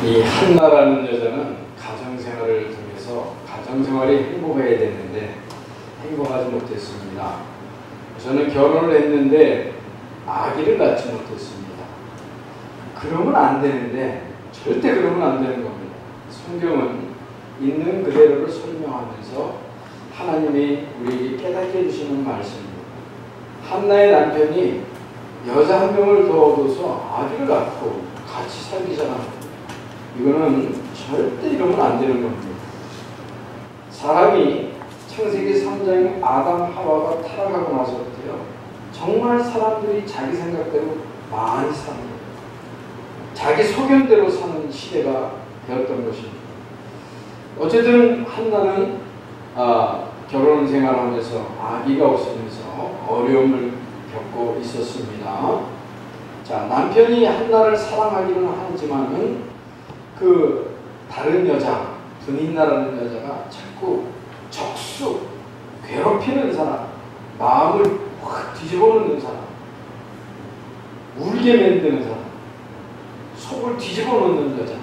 이 한나라는 여자는 가정생활을 통해서 가정생활이 행복해야 되는데 행복하지 못했습니다. 저는 결혼을 했는데 아기를 낳지 못했습니다. 그러면 안 되는데 절대 그러면 안 되는 겁니다. 성경은 있는 그대로를 설명하면서 하나님이 우리에게 깨닫게 해주시는 말씀입니다. 한나의 남편이 여자 한 명을 더 얻어서 아기를 낳고 같이 살기 시작합니다. 이거는 절대 이러면 안 되는 겁니다. 사람이 창세기 3장에 아담 하와가 타락하고 나서부터요, 정말 사람들이 자기 생각대로 많이 사는 거예요. 자기 소견대로 사는 시대가 되었던 것입니다. 어쨌든 한나는 결혼 생활하면서 아기가 없으면서 어려움을 겪고 있었습니다. 자, 남편이 한나를 사랑하기는 하지만은 그 다른 여자, 분인나라는 여자가 자꾸 적수, 괴롭히는 사람, 마음을 확 뒤집어 놓는 사람, 울게 만드는 사람, 속을 뒤집어 놓는 여자.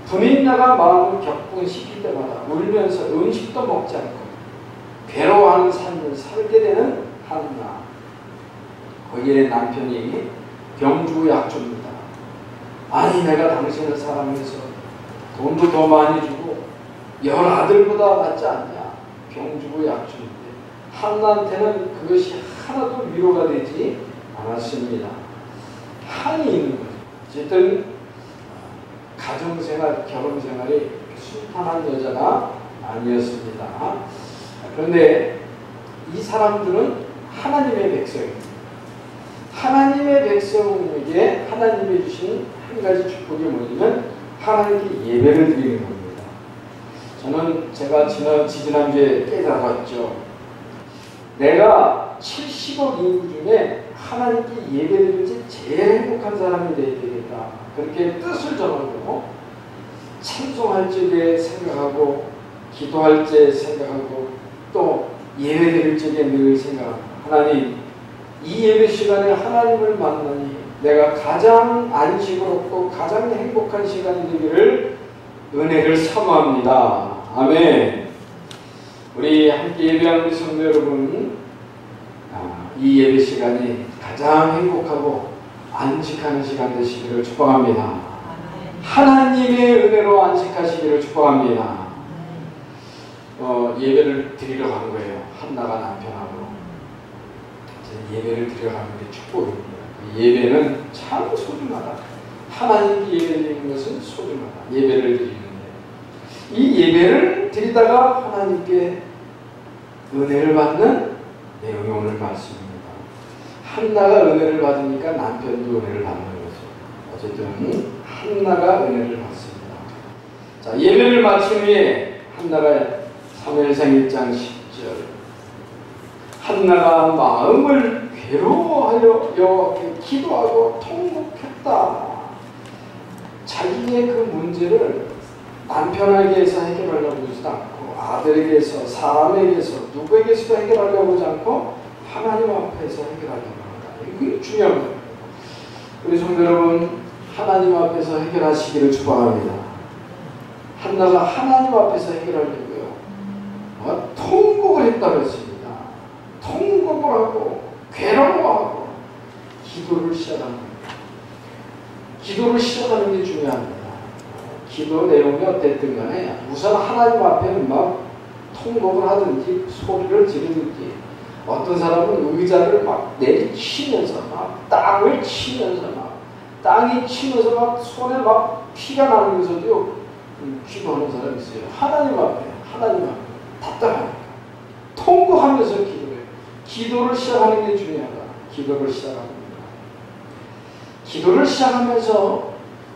분인나가 마음을 격분시킬 때마다 울면서 음식도 먹지 않고 괴로워하는 삶을 살게 되는 한나. 거기에 남편이 병주고 약줍니다. 아니, 내가 당신을 사랑해서 돈도 더 많이 주고 열 아들보다 낫지 않냐. 병주고 약주는데 한나한테는 그것이 하나도 위로가 되지 않았습니다. 한이 있는 거죠. 어쨌든 가정생활, 결혼생활이 순탄한 여자가 아니었습니다. 그런데 이 사람들은 하나님의 백성입니다. 하나님의 백성에게 하나님이 주신 한 가지 축복이 뭐냐면 하나님께 예배를 드리는 겁니다. 저는 제가 지난주에 깨달았죠. 내가 70억 인구 중에 하나님께 예배드릴 때 제일 행복한 사람이 되어야 되겠다. 그렇게 뜻을 정하고 찬송할 적에 생각하고 기도할 때 생각하고 또 예배드릴 적에 늘 생각합니다. 하나님, 이 예배 시간에 하나님을 만나니 내가 가장 안식으롭고 가장 행복한 시간이 되기를 은혜를 사모합니다. 아멘. 우리 함께 예배하는 우리 성도 여러분, 이 예배 시간이 가장 행복하고 안식하는 시간 되시기를 축복합니다. 하나님의 은혜로 안식하시기를 축복합니다. 예배를 드리러 간 거예요. 한나가 남편하고 예배를 드려 가는 게 축복입니다. 예배는 참 소중하다. 하나님께 예배드리는 것은 소중하다. 예배를 드리는데 이 예배를 드리다가 하나님께 은혜를 받는 내용이 오늘 말씀입니다. 한나가 은혜를 받으니까 남편도 은혜를 받는 거죠. 어쨌든 한나가 은혜를 받습니다. 자, 예배를 마친 후에 한나가 사무엘상 1장 10절 한나가 마음을 괴로워하여 여호와께 기도하고 통곡했다. 자기의 그 문제를 남편에게서 해결하려고 하지 않고 아들에게서 사람에게서 누구에게서도 해결하려고 하지 않고 하나님 앞에서 해결하려고 한다. 이게 중요한 거예요. 우리 성도 여러분, 하나님 앞에서 해결하시기를 축복합니다. 한나가 하나님 앞에서 해결하려고요, 통곡을 했다고 했습니다. 통곡을 하고 괴로워하고 기도를 시작하는 겁니다. 기도를 시작하는 게 중요합니다. 기도 내용이 어땠든 간에 우선 하나님 앞에는 막 통곡을 하든지 소리를 지르든지 어떤 사람은 의자를 막 내리치면서 막 땅을 치면서 막 땅이 치면서 막 손에 막 피가 나면서도 기도하는 사람이 있어요. 하나님 앞에 답답하니까 통곡하면서 기도해요. 기도를 시작하는 게 중요하다. 기도를 시작합니다. 기도를 시작하면서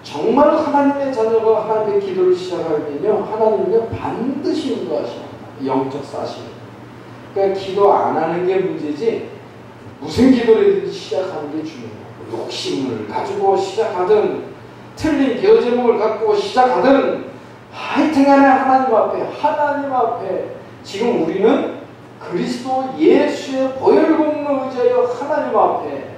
정말 하나님의 자녀가 하나님의 기도를 시작하면요, 하나님은요 반드시 인도하십니다. 영적 사실. 그러니까 기도 안 하는 게 문제지 무슨 기도를 시작하는 게 중요해요. 욕심을 가지고 시작하든 틀린 기도 제목을 갖고 시작하든 하여튼간에 하나님 앞에 지금 우리는 그리스도 예수의 보혈 공로에 의하여 하나님 앞에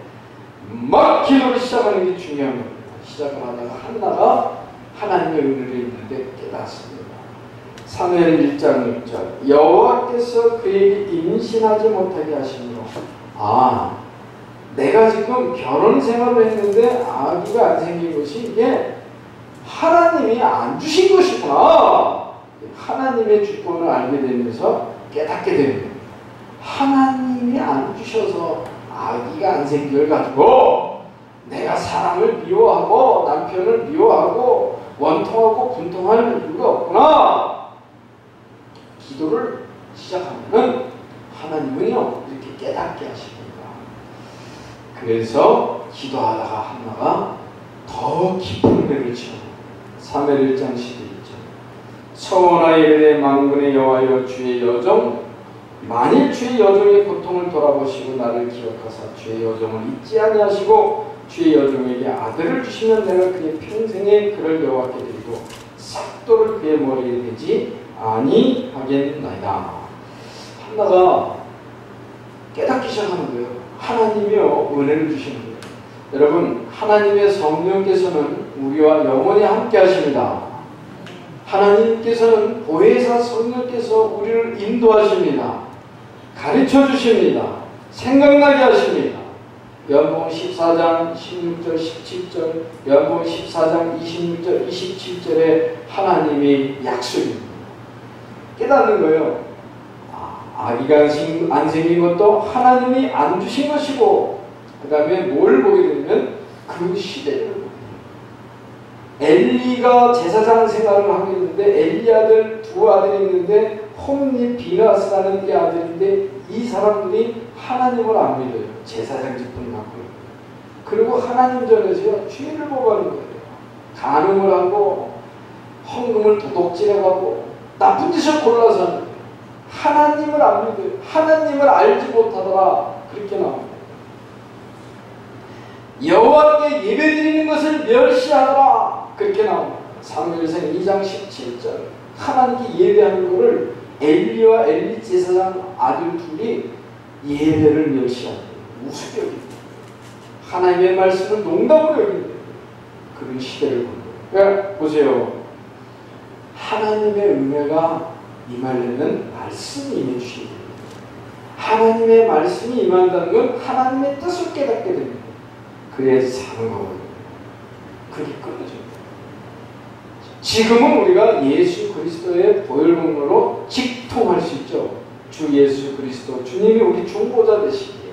막 기도를 시작하는 게 중요한 겁니다. 시작을 하다가 한나가 하나님의 은혜를 있는데 깨닫습니다. 사무엘 1장 6절 여호와께서 그에게 임신하지 못하게 하심으로 내가 지금 결혼 생활을 했는데 아기가 안 생긴 것이 이게 하나님이 안 주신 것이구나. 하나님의 주권을 알게 되면서 깨닫게 됩니다. 하나님이 안 주셔서 아기가 안 생긴 걸 가지고 내가 사람을 미워하고 남편을 미워하고 원통하고 분통할 이유가 없구나. 기도를 시작하면 하나님은요 이렇게 깨닫게 하십니다. 그래서 기도하다가 한나가 더 깊은 은혜를 체험합니다. 사무엘 1장 11절 서원하 이르되 만군의 여호와여 주의 여종 만일 주의 여종의 고통을 돌아보시고 나를 기억하사 주의 여종을 잊지 아니하시고 주의 여종에게 아들을 주시면 내가 그의 평생에 그를 여호와께 드리고 삭도를 그의 머리에 대지 아니하겠나이다. 한나가 깨닫기 시작하는 거예요. 하나님이요 은혜를 주시는 거예요. 여러분 하나님의 성령께서는 우리와 영원히 함께 하십니다. 하나님께서는 보혜사 성령께서 우리를 인도하십니다. 가르쳐 주십니다. 생각나게 하십니다. 요한복음 14장 16절 17절 요한복음 14장 26절 27절에 하나님의 약속입니다. 깨닫는 거예요. 아기가 안 생긴 것도 하나님이 안 주신 것이고 그 다음에 뭘 보게 되냐면 그 시대를 보게 돼요. 엘리가 제사장 생활을 하고 있는데 엘리 아들 두 아들이 있는데 홈니 비나스라는 이 아들인데 이 사람들이 하나님을 안 믿어요. 제사장 직분을 갖고 있어요. 그리고 하나님 전에서 죄를 범하는 거예요. 간음을 하고 헌금을 도둑질해가고 나쁜 짓을 골라서 하는 거예요. 하나님을 안 믿어요. 하나님을 알지 못하더라. 그렇게 나옵니다. 여호와께 예배드리는 것을 멸시하더라. 그렇게 나옵니다. 사무엘상 2장 17절 하나님께 예배하는 것을 엘리와 엘리 제사장 아들 둘이 예배를 멸시하는 우습게 여깁니다. 하나님의 말씀을 농담으로 여깁니다. 그런 시대를 본 거예요. 그러니까 보세요. 하나님의 은혜가 임하려면 말씀이 임해주셔야 됩니다. 하나님의 말씀이 임한다는 건 하나님의 뜻을 깨닫게 됩니다. 그래야지 사는 거거든요. 그게 끊어져요. 지금은 우리가 예수 그리스도의 보혈공로로 직통할 수 있죠. 주 예수 그리스도 주님이 우리 중보자 되시기에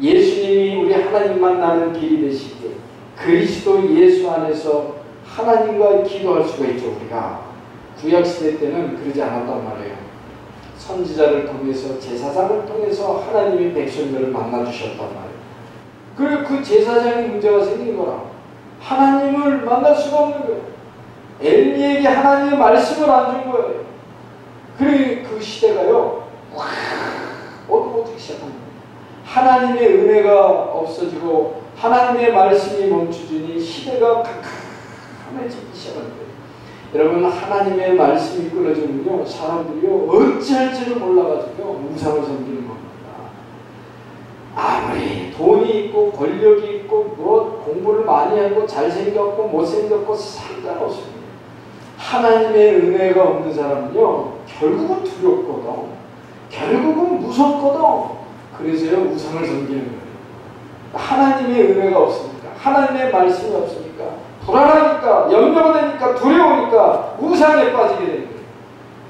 예수님이 우리 하나님 만나는 길이 되시기에 그리스도 예수 안에서 하나님과 기도할 수가 있죠. 우리가 구약시대 때는 그러지 않았단 말이에요. 선지자를 통해서 제사장을 통해서 하나님의 백성들을 만나주셨단 말이에요. 그리고 그 제사장이 문제가 생긴 거라. 하나님을 만날 수가 없는 거예요. 엘리에게 하나님의 말씀을 안 준 거예요. 그리고 그 시대가요 어두워지기 시작합니다. 하나님의 은혜가 없어지고 하나님의 말씀이 멈춰지니 시대가 캄캄해지기 시작하는 거예요. 여러분 하나님의 말씀이 끊어지면요 사람들이요 어찌할지를 몰라가지고 우상을 섬기는 겁니다. 아무리 돈이 있고 권력이 있고 뭐 공부를 많이 하고 잘생겼고 못생겼고 상관없습니다. 하나님의 은혜가 없는 사람은요 결국은 두렵거든. 결국은 무섭거든. 그래서요 우상을 섬기는 거예요. 하나님의 은혜가 없으니까 하나님의 말씀이 없으니까 불안하니까 염려가 되니까 두려우니까 우상에 빠지게 되는 거예요.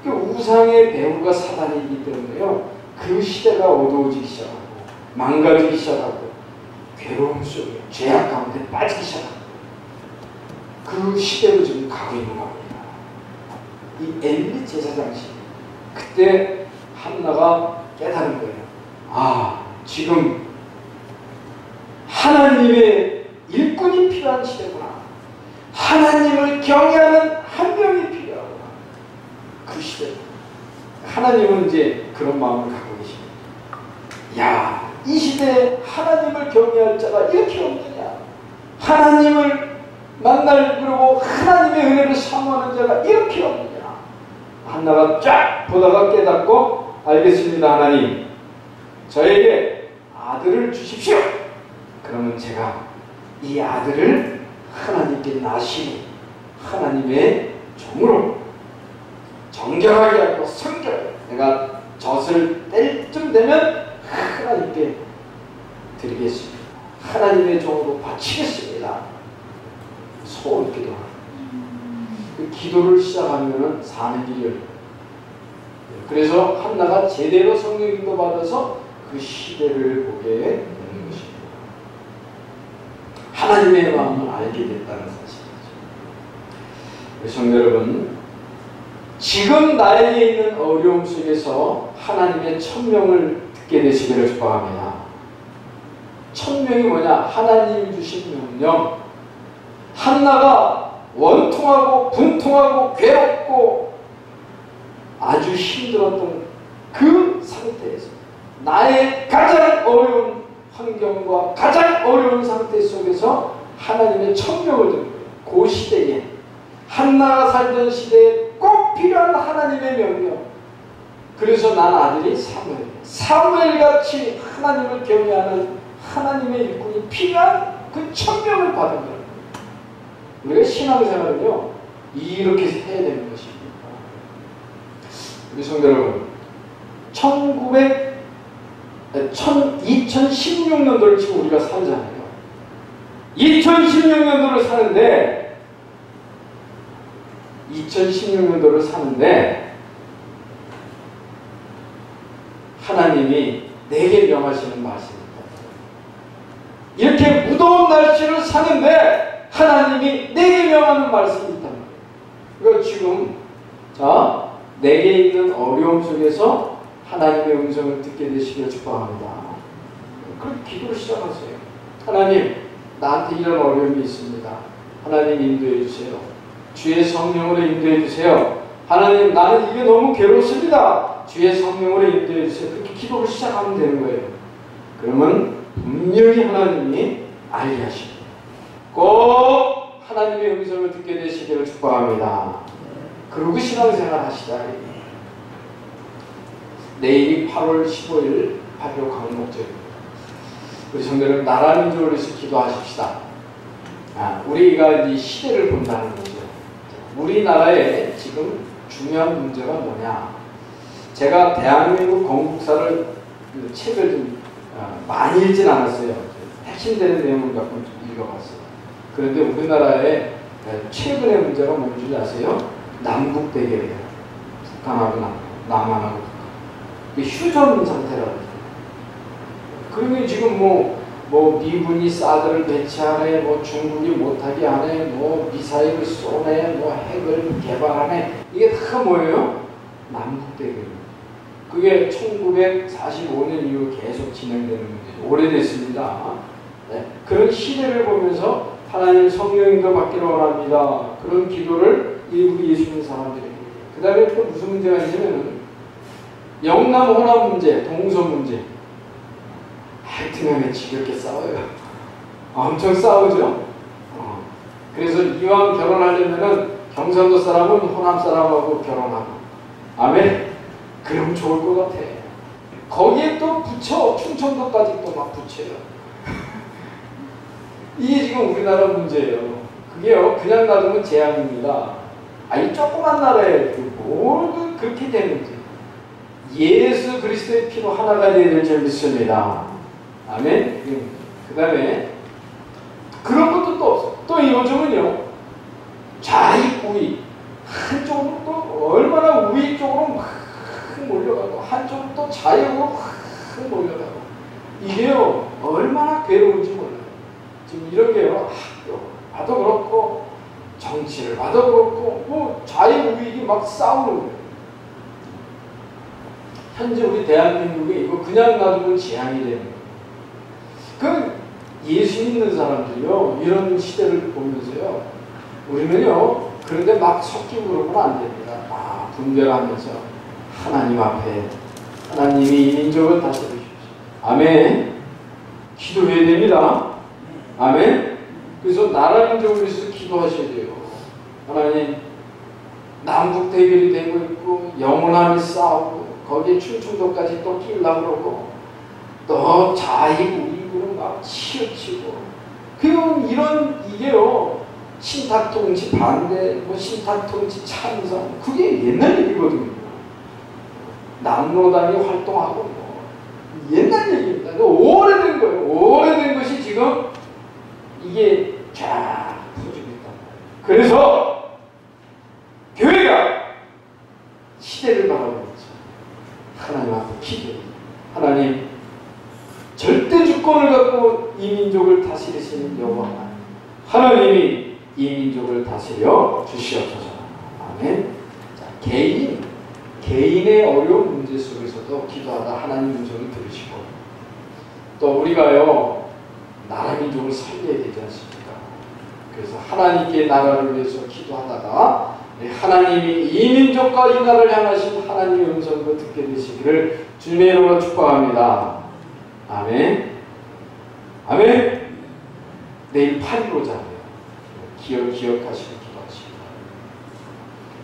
그 우상의 배후가 사단이기 때문에요 그 시대가 어두워지기 시작하고 망가지기 시작하고 괴로움 속에 죄악 가운데 빠지기 시작합니다. 그 시대로 지금 가고 있는 겁니다. 이 엘리 제사장 시대 그때 한나가 깨달은 거예요. 지금 하나님의 일꾼이 필요한 시대구나. 하나님을 경외하는 한 명이 필요하구나. 그 시대. 하나님은 이제 그런 마음을 갖고 계십니다. 야, 이 시대에 하나님을 경외할 자가 이렇게 없느냐. 하나님을 만날 그리고 하나님의 은혜를 사모하는 자가 이렇게 없느냐. 한나가 쫙 보다가 깨닫고 알겠습니다. 하나님 저에게 아들을 주십시오. 그러면 제가 이 아들을 하나님께 나시고 하나님의 종으로 정결하게 하고 성결하게 내가 젖을 뗄 쯤 되면 하나님께 드리겠습니다. 하나님의 종으로 바치겠습니다. 소원 기도하고 그 기도를 시작하면 사는 길이 열려요. 그래서 한나가 제대로 성령님도 받아서 그 시대를 보게 되는 것입니다. 하나님의 마음을 알게 됐다는 사실이죠. 성도 여러분, 지금 나에게 있는 어려움 속에서 하나님의 천명을 듣게 되시기를 축복합니다. 천명이 뭐냐? 하나님이 주신 명령. 한나가 원통하고 분통하고 괴롭고 아주 힘들었던 그 상태에서 나의 가장 어려운 환경과 가장 어려운 상태 속에서 하나님의 천명을 듣는 거예요. 그 시대에 한나가 살던 시대에 꼭 필요한 하나님의 명령. 그래서 난 아들이 사무엘같이 하나님을 경외하는 하나님의 일꾼이 필요한 그 천명을 받은 거예요. 우리가 신앙생활은요 이렇게 해야 되는 것입니다. 우리 성도 여러분, 2016년도를 지금 우리가 살잖아요. 2016년도를 사는데 하나님이 내게 명하시는 말씀입니다. 이렇게 무더운 날씨를 사는데 하나님이 내게 명하는 말씀이 있단 말이에요. 이거 지금 내게 있는 어려움 속에서 하나님의 음성을 듣게 되시길 축복합니다. 그럼 기도를 시작하세요. 하나님, 나한테 이런 어려움이 있습니다. 하나님 인도해 주세요. 주의 성령으로 인도해 주세요. 하나님, 나는 이게 너무 괴롭습니다. 주의 성령으로 인도해 주세요. 그렇게 기도를 시작하면 되는 거예요. 그러면 분명히 하나님이 알게 하십니다. 꼭 하나님의 음성을 듣게 되시기를 축복합니다. 그러고 신앙생활 하시자. 내일이 8월 15일 8.15 광복절입니다. 우리 성도는 나라 민족을 위해서 기도하십시다. 우리가 이 시대를 본다는 거죠. 우리나라에 지금 중요한 문제가 뭐냐? 제가 대한민국 건국사를 책을 좀 많이 읽진 않았어요. 핵심되는 내용을 몇 번 읽어봤어요. 그런데 우리나라의 최근의 문제가 뭔지 아세요? 남북 대결이에요. 북한하고 남한하고 북한. 휴전 상태라고. 그러면 지금 미군이 사드를 배치하네, 중국이 못하게 하네, 미사일을 쏘네, 핵을 개발하네. 이게 다 뭐예요? 남북 대결. 그게 1945년 이후 계속 진행되는 문제죠. 오래됐습니다. 네. 그런 시대를 보면서 하나님 성령님도 받기를 원합니다. 그런 기도를 우리 예수 믿는 사람들이. 그 다음에 또 무슨 문제가 있냐면 영남 호남 문제, 동서 문제. 하여튼간에 지겹게 싸워요. 엄청 싸우죠. 그래서 이왕 결혼하려면은 경상도 사람은 호남 사람하고 결혼하고. 아멘. 그럼 좋을 것 같아. 거기에 또 붙여, 충청도까지 또 막 붙여요. 이게 지금 우리나라 문제예요. 그게요, 그냥 놔두면 재앙입니다. 이 조그만 나라에 뭘 그렇게 되는지. 예수 그리스도의 피로 하나가 되어야 될 줄 믿습니다. 아멘. 그 다음에 그런 것도 또 없어. 또 요즘은요, 좌익 우익. 한쪽으로 또 얼마나 우익 쪽으로 막 몰려가고 한쪽으로 또 좌익으로 막 몰려가고. 이게요, 얼마나 괴로운지 몰라요. 지금 이런 게요, 학교 봐도 그렇고 정치를 봐도 그렇고 좌익 우익이 막 싸우는 거예요. 현재 우리 대한민국이 이거 그냥 놔두면 재앙이 되는 거예요. 그 예수 믿는 사람들이요, 이런 시대를 보면서요, 우리는요, 그런데 막 섞이고 그러면 안 됩니다. 분별하면서 하나님 앞에 하나님이 이 민족을 다스려 주십시오. 아멘. 기도해야 됩니다. 아멘. 그래서 나라 민족을 위해서 기도하셔야 돼요. 하나님, 남북 대결이 되고 있고 영원함이 싸우고 거기에 충청도까지 또 끼려고 그러고 또 좌익 우익으로 막 치우치고 그럼 이게요, 신탁통치 반대, 뭐 신탁통치 찬성, 그게 옛날 얘기거든요. 남로당이 활동하고 뭐 옛날 얘기입니다. 오래된 거예요. 오래된 것이 지금 이게 쫙 퍼지고 있다. 그래서 교회가 시대를 바라보고 있죠. 하나님 앞에 기도해. 하나님 절대 주권을 갖고 이 민족을 다스리시는 여호와 하나님이 이 민족을 다스려 주시옵소서. 아멘. 자, 개인의 어려운 문제 속에서도 기도하다 하나님 음성을 들으시고, 또 우리가요 나라 민족을 살려야 되지 않습니까? 그래서 하나님께 나라를 위해서 기도하다가 하나님이 이 민족과 이 나라를 향하신 하나님의 음성도 듣게 되시기를 주님의 이름으로 축복합니다. 아멘. 아멘. 내일 8.15잖아요. 기억하시고 기도하시고.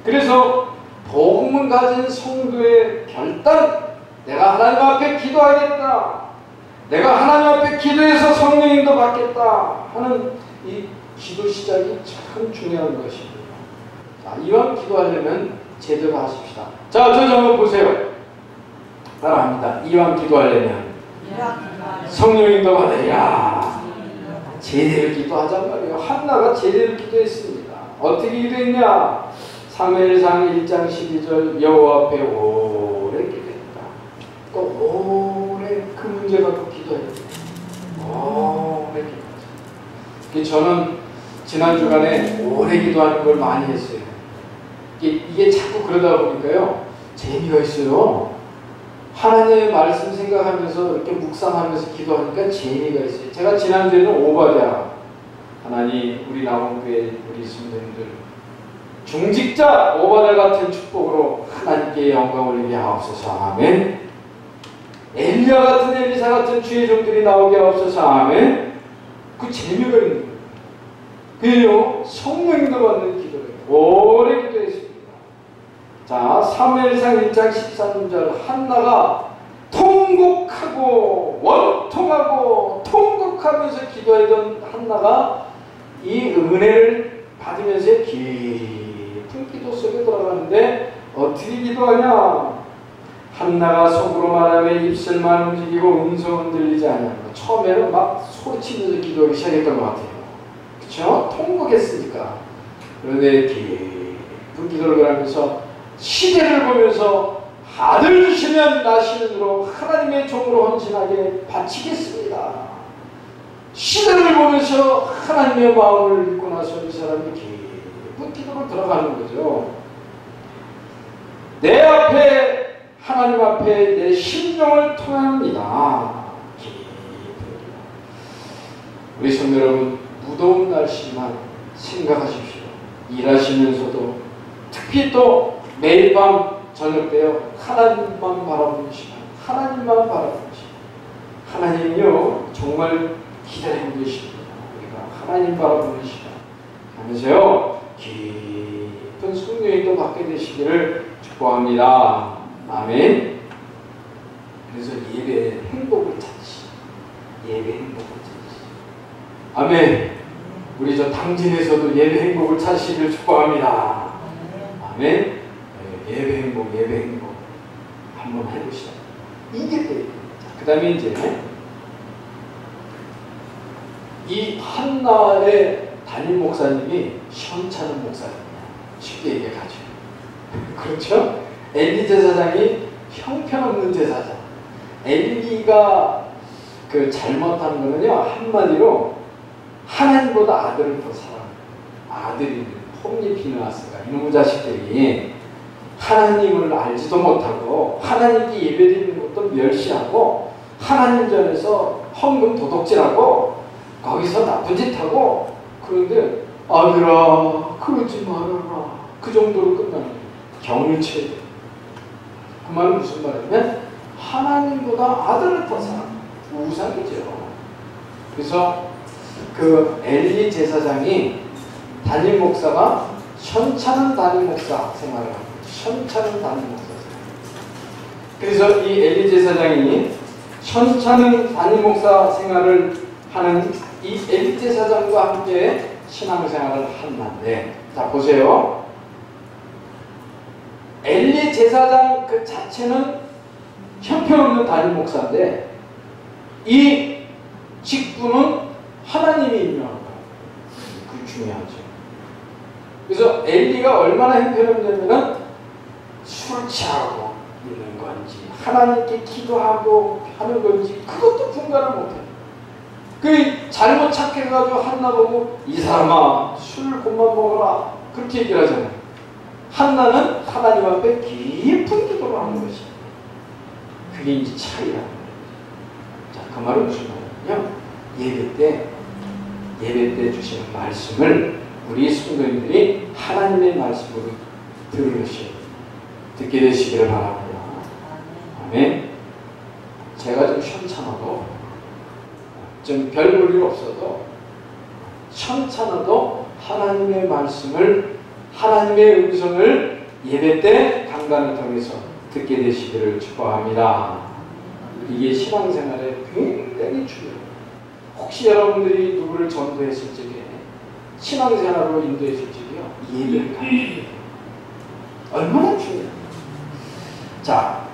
그래서 복음을 가진 성도의 결단, 내가 하나님 앞에 기도하겠다, 내가 하나님 앞에 기도해서 성령님도 받겠다 하는 이 기도 시작이 참 중요한 것입니다. 자, 이왕 기도하려면 제대로 하십시다. 자, 저 한번 보세요. 따라합니다. 이왕 기도하려면 성령님도 받아야 제대로 기도하잔 말이에요. 한나가 제대로 기도했습니다. 어떻게 기도했냐? 사무엘상 1장 12절 여호와 앞에 오래 기도했다. 또 오래 그 문제 갖고 기도했다. 오래 기도했다. 저는 지난 주간에 오래 기도하는 걸 많이 했어요. 이게 자꾸 그러다 보니까요 재미가 있어요. 하나님의 말씀 생각하면서 이렇게 묵상하면서 기도하니까 재미가 있어요. 제가 지난주에는 오바댜, 하나님 우리 남원교회 우리 성도님들 중직자 오바댜 같은 축복으로 하나님께 영광 올리게 하옵소서. 아멘. 엘리야 같은 엘리사 같은 주의 종들이 나오게 하옵소서. 아멘. 그 재미가 있는 거예요. 그래요 성령님도 받는 기도를 오래 기도했습니다. 자, 사무엘상 1장 13절 한나가 통곡하고 원통하고 통곡하면서 기도했던 한나가 이 은혜를 받으면서 깊은 기도 속에 들어가는데 어떻게 기도하냐? 한나가 속으로 말하며 입술만 움직이고 음성은 들리지 않냐고. 처음에는 막 소리치면서 기도하기 시작했던 것 같아요. 그렇죠? 통곡했으니까. 그런데 깊은 기도를 하면서 시대를 보면서 아들 주시면 나 시는으로 하나님의 종으로 헌신하게 바치겠습니다. 시대를 보면서 하나님의 마음을 읽고 나서 이 사람이 깊은 기도로 들어가는 거죠. 내 앞에 하나님 앞에 내 심령을 통합니다. 우리 성도 여러분, 무더운 날씨만 생각하십시오. 일하시면서도 특히 또 매일 밤 저녁 때요 하나님만 바라보는 시간, 하나님만 바라보는 시간. 하나님이요 정말 기다리고 계십니다. 우리가 하나님 바라보는 시간 하면서요 깊은 성령님도 받게 되시기를 축복합니다. 아멘. 그래서 예배의 행복을 찾으시. 예배 행복을 찾으시. 아멘. 우리 저 당진에서도 예배 행복을 찾으시기를 축복합니다. 아멘. 예배 행복 한번 해보시다. 이게 돼요. 그 다음에 이제 이 한나의 담임 목사님이 시원찮은 목사님이에요. 쉽게 얘기하죠. 그렇죠? 엘리 제사장이 형편없는 제사장. 엘리가 그 잘못한 거는요 한마디로 하나님보다 아들을 더 사랑해요. 아들이 홈리 피느하스가 이놈의 자식들이 하나님을 알지도 못하고 하나님께 예배드리는 것도 멸시하고 하나님 전에서 헌금 도둑질하고 거기서 나쁜 짓 하고. 그런데 아들아 그러지 말아라. 그 정도로 끝나는 거예요. 경을 쳐야 돼요. 그 말은 무슨 말이냐면 하나님보다 아들을 더 사랑해요. 우상이죠. 그래서 그 엘리 제사장이 담임 목사가 현찮은 담임 목사 생활을 합니다. 현찮은 담임 목사 생활. 그래서 이 엘리 제사장이 현찮은 담임 목사 생활을 하는 이 엘리 제사장과 함께 신앙생활을 한다는데, 자 보세요. 엘리 제사장 그 자체는 형편없는 담임 목사인데 이 직분은 하나님이 임명한 거예요. 그게 중요하죠. 그래서 엘리가 얼마나 형편없냐면은 술 취하고 있는 건지 하나님께 기도하고 하는 건지 그것도 분간을 못해요. 그 잘못 착해가지고 한나 보고 이 사람아 술 그만 먹어라 그렇게 얘기를 하잖아요. 한나는 하나님 앞에 깊은 기도를 하는 것이에요. 그게 이제 차이라는 거예요. 자, 그 말은 무슨 말이냐면 예배 때 주시는 말씀을 우리 성도님들이 하나님의 말씀으로 듣게 되시기를 바랍니다. 아멘. 제가 좀 시원찮아도 좀 별 볼 일 없어도 시원찮아도 하나님의 말씀을 하나님의 음성을 예배 때 강단을 통해서 듣게 되시기를 축복합니다. 이게 신앙생활에 굉장히 중요해요. 혹시 여러분들이 누구를 전도했을 적에 신앙생활로 인도했을 적에요 예배를 가르쳐요. 얼마나 중요해요. 자,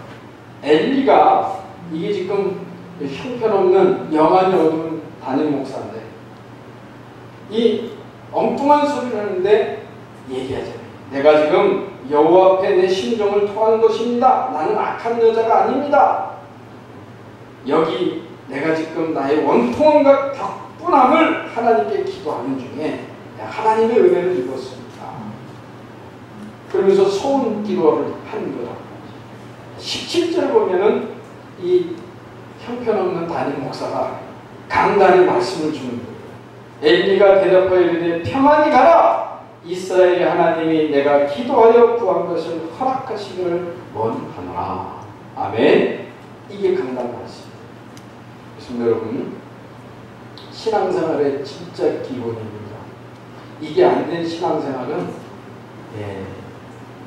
엘리가 이게 지금 형편없는 영안이 어두운 담임 목사인데 이 엉뚱한 소리를 하는데 얘기하잖아요. 내가 지금 여호와 앞에 내 심정을 토한 것입니다. 나는 악한 여자가 아닙니다. 여기 내가 지금 나의 원통함과 격분함을 하나님께 기도하는 중에 하나님의 은혜를 입었습니다. 그러면서 소원 기도를 하는 거다. 17절 보면은 이 형편없는 담임 목사가 강단의 말씀을 주는 거예요. 엘리가 대답하여 이르되 평안히 가라. 이스라엘의 하나님이 내가 기도하여 구한 것을 허락하시기를 원하노라. 아멘. 이게 강단 말씀입니다. 그래서 여러분 신앙생활의 진짜 기본입니다. 이게 안 된 신앙생활은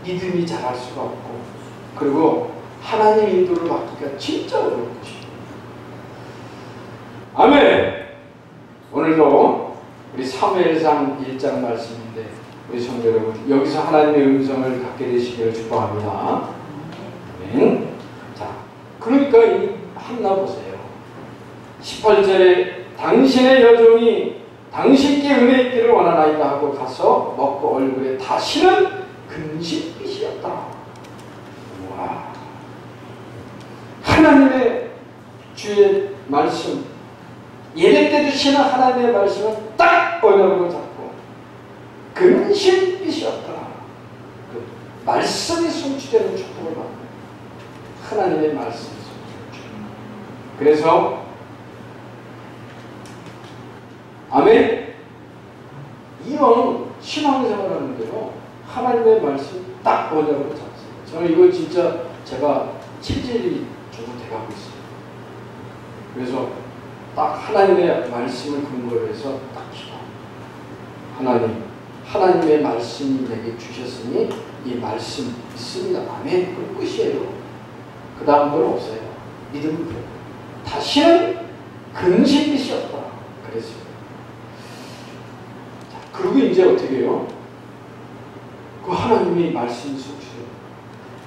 믿음이 자랄 수가 없고 그리고 하나님 인도를 받기가 진짜 어려울 것입니다. 아멘. 오늘도 우리 사무엘상 1장 말씀인데 우리 성도 여러분 여기서 하나님의 음성을 갖게 되시기를 축복합니다. 아멘. 자, 그러니까 이 한나 보세요. 18절에 당신의 여종이 당신께 은혜 있기를 원하나이다 하고 가서 먹고 얼굴에 다시는 금신빛이었다. 와, 하나님의 주의 말씀, 예배 때 주시는 하나님의 말씀은 딱 언약으로 잡고 금신빛이었다. 그 말씀이 성취되는 축복을 받는 하나님의 말씀이 성취되는. 그래서 아멘. 이런 신앙생활 하는데요 하나님의 말씀 딱 언약으로 잡았어요. 저는 이거 진짜 제가 체질이 조금 돼가고 있어요. 그래서 딱 하나님의 말씀을 근거로 해서 딱 기도. 하나님의 말씀이 내게 주셨으니 이 말씀 있습니다. 아멘. 그건 끝이에요. 그 다음 건 없어요. 믿음은 그래요. 다시는 근심빛이었다. 그랬어요. 자, 그리고 이제 어떻게 해요? 그 하나님의 말씀이 성취돼요.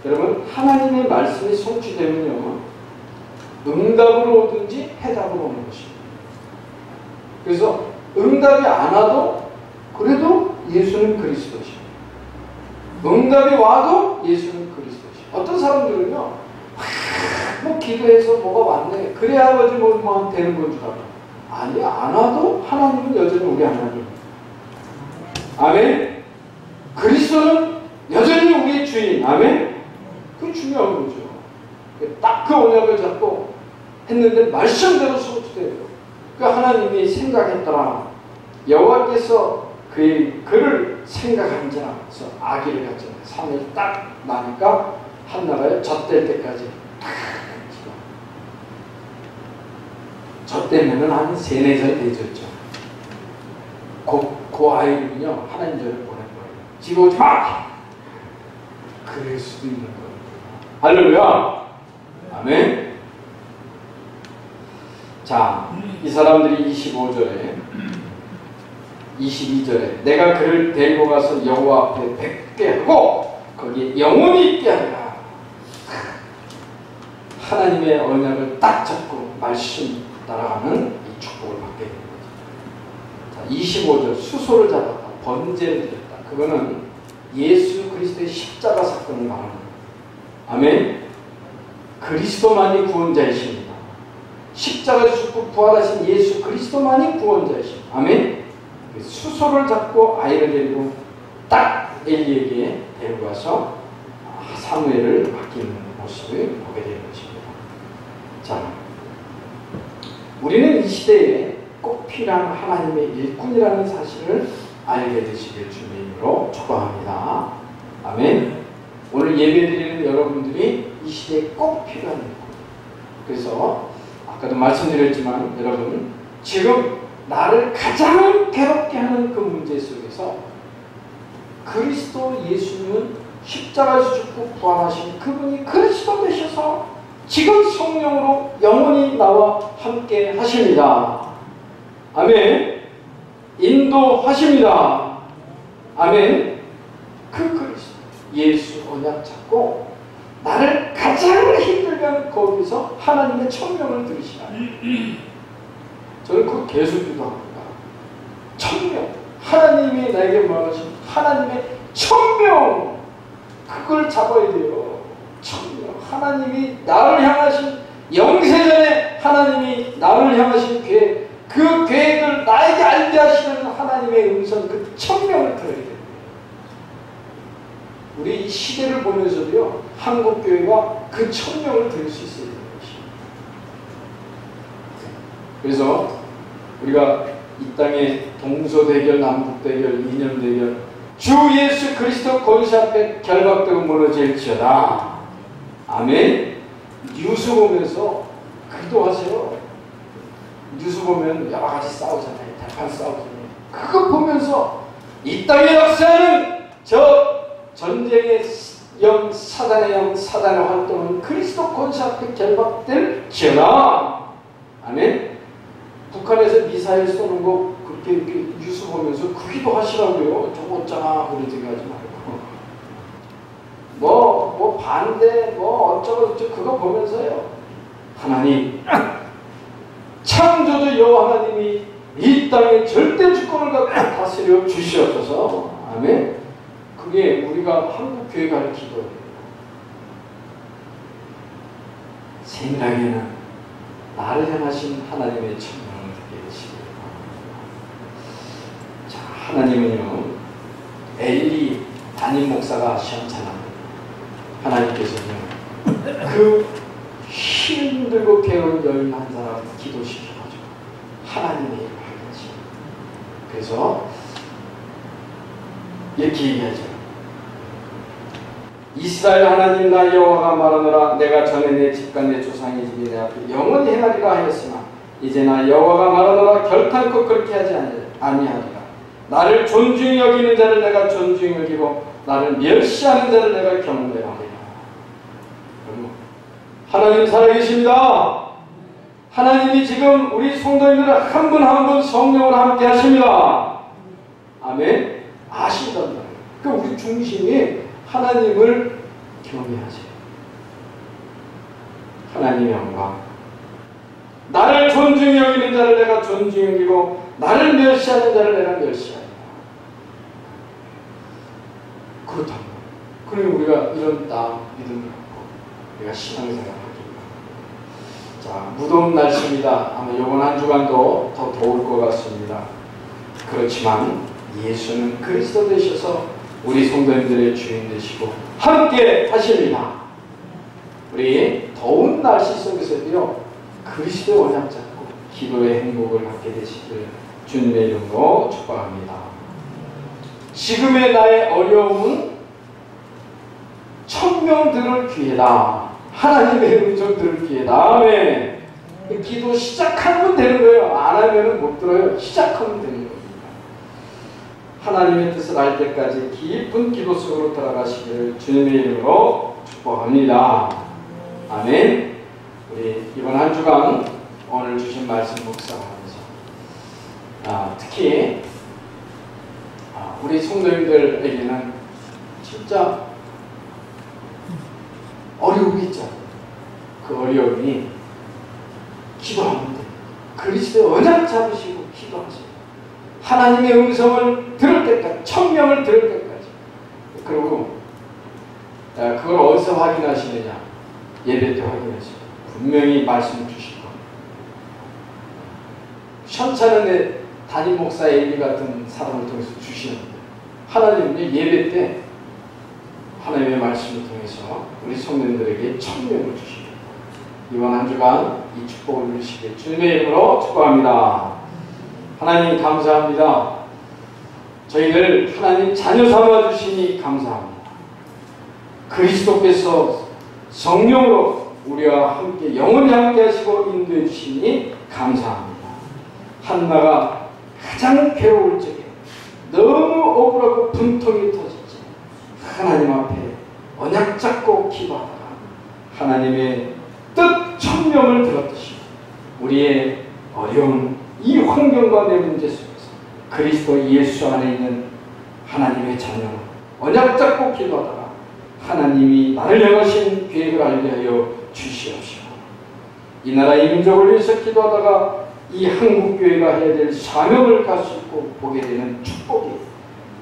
여러분 하나님의 말씀이 성취되면요 응답으로 오든지 해답으로 오는 것입니다. 그래서 응답이 안 와도 그래도 예수는 그리스도십니다. 응답이 와도 예수는 그리스도십니다. 어떤 사람들은요 뭐 기도해서 뭐가 왔네 그래야 뭐 되는 건 줄 알아. 아니 안 와도 하나님은 여전히 우리 하나님. 아멘. 그리스도는 여전히 우리의 주인. 아멘. 그게 중요한 거죠. 딱 그 언약을 잡고 했는데 말씀대로 성취돼요. 그 하나님이 생각했더라. 여호와께서 그를 생각한지라. 그래서 아기를 갖잖아요. 3일 딱 나니까 한나라에 젖될 때까지 젖되면은 한 3-4살 되졌죠. 그 아이는요 하나님 전에 보낸 거예요. 지금 오지 마! 그럴 수도 있는 거예요. 할렐루야. 아멘. 자, 이 사람들이 25절에 22절에 내가 그를 데리고 가서 여호와 앞에 뵙게 하고 거기에 영원히 있게 하리라. 하나님의 언약을 딱 잡고 말씀 따라가는 이 축복을 받게 됩니다. 자, 25절 수소를 잡았다. 번제를 드렸다. 그거는 예수 그리스도의 십자가 사건을 말합니다. 아멘. 그리스도만이 구원자이십니다. 십자가에서 죽고 부활하신 예수 그리스도만이 구원자이십니다. 아멘. 수소를 잡고 아이를 데리고 딱 엘리에게 데리고 가서 사무엘을 맡기는 모습을 보게 되는 것입니다. 자, 우리는 이 시대에 꼭 필요한 하나님의 일꾼이라는 사실을 알게 되시길 주님으로 축복합니다. 아멘. 오늘 예배드리는 여러분들이 이 시대에 꼭 필요한 일꾼. 그래서 아까도 말씀드렸지만 여러분 지금 나를 가장 괴롭게 하는 그 문제 속에서 그리스도 예수님은 십자가에서 죽고 부활하신 그분이 그리스도 되셔서 지금 성령으로 영원히 나와 함께 하십니다. 아멘. 인도하십니다. 아멘. 그 그리스도 예수 언약 잡고 나를 가장 힘들게 하는 거기서 하나님의 천명을 들으시라. 저는 그거 계속 기도합니다. 천명. 하나님이 나에게 말하신 하나님의 천명. 그걸 잡아야 돼요. 천명. 하나님이 나를 향하신 영세전에 하나님이 나를 향하신 계획, 그 계획을 나에게 알게 하시는 하나님의 음성, 그 천명을 들어야 돼요. 우리 이 시대를 보면서도요, 한국교회가 그 천명을 들을 수 있어야 되는 것입니다. 그래서 우리가 이 땅에 동서대결, 남북대결, 이념대결, 주 예수 그리스도 권세 앞에 결박되고 무너질지어다. 아멘. 뉴스 보면서 기도하세요. 뉴스 보면 여러 가지 싸우잖아요. 대판 싸우잖아요. 그거 보면서 이 땅에 역사하는 저 전쟁의 영, 사단의 영, 사단의 활동은 그리스도 권세 앞에 결박될지어다. 아멘. 북한에서 미사일 쏘는 거 그렇게 이렇게 뉴스 보면서 그 기도하시라고요. 저거 어쩌나 그런 생각하지 말고. 뭐 반대, 뭐 어쩌고 저쩌고 그거 보면서요. 하나님, 창조주 여호와 하나님이 이 땅에 절대 주권을 갖고 다스려 주시옵소서. 아멘. 그게 우리가 한국 교회가 할 기도예요. 생각에는 나를 향하신 하나님의 천명을 듣게 되시길 바랍니다. 자, 하나님은요, 엘리 담임 목사가 시험찮아. 하나님께서는 그 힘들고 괴로운 11사람 기도시켜가지고 하나님의 일을 하게 하십니다. 그래서 이렇게 얘기하죠. 이스라엘 하나님 나 여호와가 말하노라. 내가 전에 내 집과 내 조상의 집이 내 앞에 영원히 행하리라 하였으나 이제 나 여호와가 말하노라. 결탄코 그렇게 하지 아니하리라. 나를 존중히 여기는 자를 내가 존중히 여기고 나를 멸시하는 자를 내가 경배하리라. 하나님 살아계십니다. 하나님이 지금 우리 성도님들을 한 분 한 분 성령으로 함께 하십니다. 아멘. 아신단 말이에요. 그 우리 중심이 하나님을 경외하세요. 하나님의 영광. 나를 존중히 여기는 자를 내가 존중히 여기고 나를 멸시하는 자를 내가 멸시하리라. 그렇다면 그러면 우리가 이런 딱 믿음을 갖고 우리가 신앙생활을 하기 바랍니다. 자, 무더운 날씨입니다. 아마 이번 한 주간도 더 더울 것 같습니다. 그렇지만 예수는 그리스도 되셔서 우리 성도님들의 주인 되시고 함께 하십니다. 우리 더운 날씨 속에서도요, 그리스도의 언약 잡고 기도의 행복을 갖게 되시길 주님의 이름으로 축복합니다. 지금의 나의 어려움은 천명 들을 기회다. 하나님의 음성 들을 기회다. 아멘. 기도 시작하면 되는 거예요. 안 하면 못 들어요. 시작하면 되는 거예요. 하나님의 뜻을 알 때까지 깊은 기도 속으로 들어가시기를 주님의 이름으로 축복합니다. 아멘. 우리 이번 한 주간 오늘 주신 말씀 묵상하면서 특히 우리 성도님들에게는 진짜 어려움이 있잖아요. 그 어려움이 기도하면 돼요. 그리스도의 언약 잡으시고 기도하세요. 하나님의 음성을 들을 때까지, 천명을 들을 때까지. 그리고 그걸 어디서 확인하시느냐? 예배 때 확인하시고 분명히 말씀을 주실 겁니다. 현찮은 담임 목사 엘리 같은 사람을 통해서 주시는데, 하나님은 예배 때 하나님의 말씀을 통해서 우리 성도님들에게 천명을 주십니다. 이번 한 주간 이 축복을 누리시길 주님의 이름으로 축복합니다. 하나님 감사합니다. 저희를 하나님 자녀 삼아 주시니 감사합니다. 그리스도께서 성령으로 우리와 함께 영원히 함께 하시고 인도해 주시니 감사합니다. 한나가 가장 괴로울 적에 너무 억울하고 분통이 터졌지. 하나님 앞에 언약 잡고 기도하다가 하나님의 뜻 천명을 들었듯이 우리의 어려운 이 환경과 내 문제 속에서 그리스도 예수 안에 있는 하나님의 자녀로 언약 잡고 기도하다가 하나님이 나를 향하신 계획을 알게 하여 주시옵시고, 이 나라 이 민족을 위해서 기도하다가 이 한국교회가 해야 될 사명을 갈 수 있고 보게 되는 축복이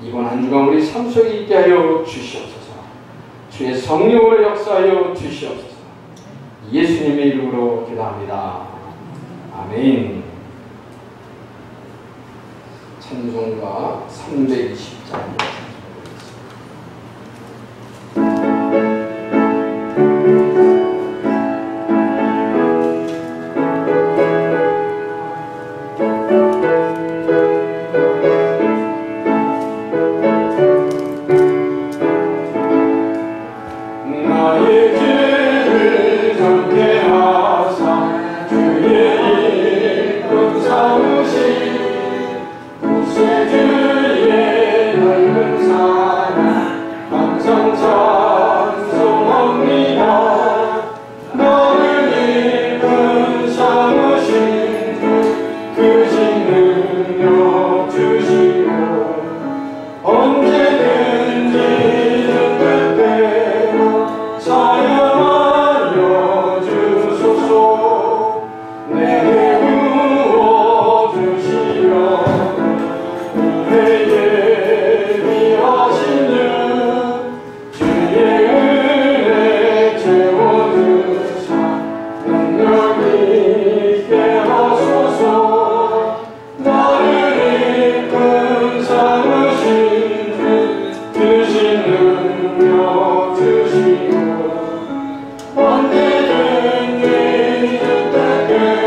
이번 한 주간 우리 삶 속에 있게 하여 주시옵소서. 주의 성령으로 역사하여 주시옵소서. 예수님의 이름으로 기도합니다. 아멘. 찬송가 320장 언제든지 뜻대로